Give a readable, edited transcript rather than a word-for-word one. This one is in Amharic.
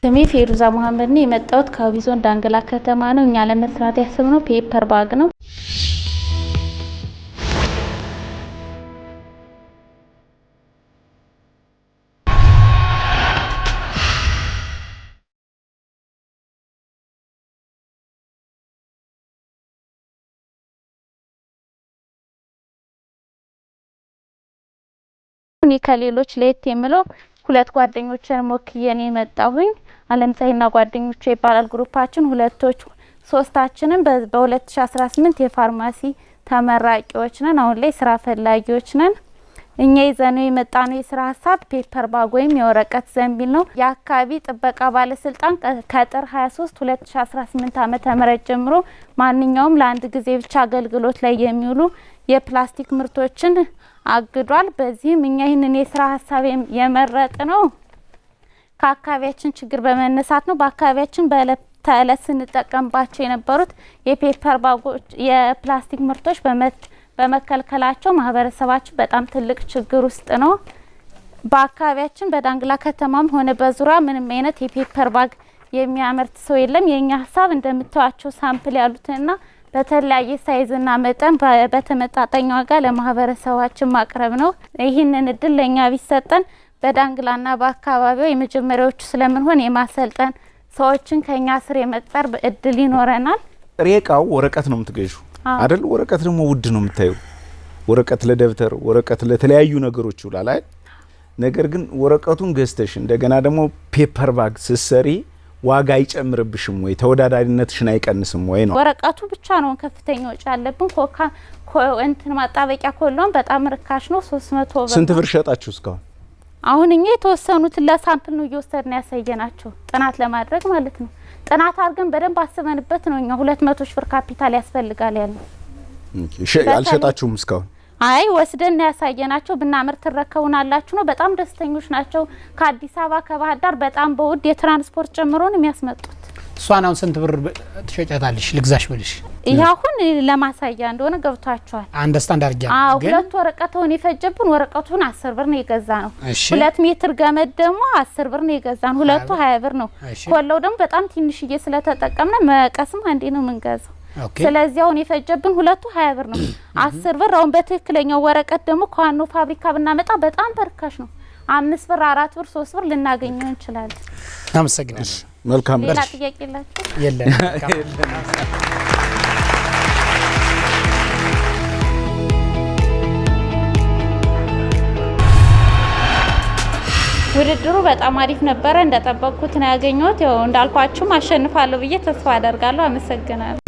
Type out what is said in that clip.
ስሜ ፌሩዛ መሐመድ ነው። የመጣሁት ከቢዞን ዳንግላ ከተማ ነው። እኛ ለመስራት ያሰብነው ፔፐር ባግ ነው። እኔ ከሌሎች ለየት የምለው ሁለት ጓደኞችን ሞክየኔ መጣሁኝ። አለምፀሐይና ጓደኞቼ ይባላል ግሩፓችን። ሶስታችንም በ2018 የፋርማሲ ተመራቂዎች ነን። አሁን ላይ ስራ ፈላጊዎች ነን። እኛ ይዘነው የመጣነው የስራ ሀሳብ ፔፐር ባግ ወይም የወረቀት ዘንቢል ነው። የአካባቢ ጥበቃ ባለስልጣን ከጥር 23 2018 ዓ.ም ጀምሮ ማንኛውም ለአንድ ጊዜ ብቻ አገልግሎት ላይ የሚውሉ የፕላስቲክ ምርቶችን አግዷል። በዚህም እኛ ይህንን የስራ ሀሳብ የመረጥነው ከአካባቢያችን ችግር በመነሳት ነው። በአካባቢያችን በዕለት ተዕለት ስንጠቀምባቸው የነበሩት የፔፐር ባጎች የፕላስቲክ ምርቶች በመከልከላቸው ማህበረሰባችን በጣም ትልቅ ችግር ውስጥ ነው። በአካባቢያችን በዳንግላ ከተማም ሆነ በዙሪያ ምንም አይነት የፔፐር ባግ የሚያመርት ሰው የለም። የኛ ሀሳብ እንደምታዩቸው ሳምፕል ያሉትና በተለያየ ሳይዝና መጠን በተመጣጣኝ ዋጋ ለማህበረሰባችን ማቅረብ ነው። ይህንን እድል ለኛ ቢሰጠን በዳንግላና በአካባቢው የመጀመሪያዎቹ ስለምንሆን የማሰልጠን ሰዎችን ከኛ ስር የመቅጠር እድል ይኖረናል። ሬቃው ወረቀት ነው የምትገዡ አይደል? ወረቀት ደግሞ ውድ ነው የምታዩ። ወረቀት ለደብተር፣ ወረቀት ለተለያዩ ነገሮች ይውላል አይደል? ነገር ግን ወረቀቱን ገዝተሽ እንደገና ደግሞ ፔፐር ባግ ስትሰሪ ዋጋ አይጨምርብሽም ወይ? ተወዳዳሪነትሽን አይቀንስም ወይ ነው? ወረቀቱ ብቻ ነው ከፍተኛ ወጪ ያለብን። እንትን ማጣበቂያ ኮሎን በጣም ርካሽ ነው፣ 300 ብር። ስንት ብር ሸጣችሁ እስካሁን? አሁን እኛ የተወሰኑትን ለሳምፕል ነው እየወሰድን ያሳየናቸው ጥናት ለማድረግ ማለት ነው። ጥናት አድርገን በደንብ አስበንበት ነው እኛ 200 ሺህ ብር ካፒታል ያስፈልጋል ያለው። አልሸጣችሁም እስካሁን? አይ ወስደን ያሳየናቸው። ብናምርት ተረከቡናላችሁ ነው። በጣም ደስተኞች ናቸው። ከአዲስ አበባ ከባህር ዳር በጣም በውድ የትራንስፖርት ጨምሮ ነው የሚያስመጡት። እሷን አሁን ስንት ብር ትሸጫታለሽ ልግዛሽ ብልሽ? ይሄ አሁን ለማሳያ እንደሆነ ገብቷቸዋል። አንደርስታንድ አድርጊያ። ሁለት ወረቀቱን የፈጀብን ወረቀቱን 10 ብር ነው የገዛነው። 2 ሜትር ገመድ ደግሞ 10 ብር ነው የገዛነው። ሁለቱ 20 ብር ነው። ኮላው ደግሞ በጣም ትንሽዬ ስለተጠቀምነ መቀስም አንዴ ነው የምንገዛው። ስለዚህ አሁን የፈጀብን ሁለቱ 20 ብር ነው። 10 ብር አሁን በትክክለኛው ወረቀት ደግሞ ከዋናው ፋብሪካ ብናመጣ በጣም በርካሽ ነው። 5 ብር፣ 4 ብር፣ 3 ብር ልናገኘው እንችላለን። አመሰግናለሁ። መልካም ሌላ ጥያቄ የላችሁ? የለም። ውድድሩ በጣም አሪፍ ነበረ። እንደጠበቅኩት ነው ያገኘሁት። ያው እንዳልኳችሁ አሸንፋለሁ ብዬ ተስፋ አደርጋለሁ። አመሰግናለሁ።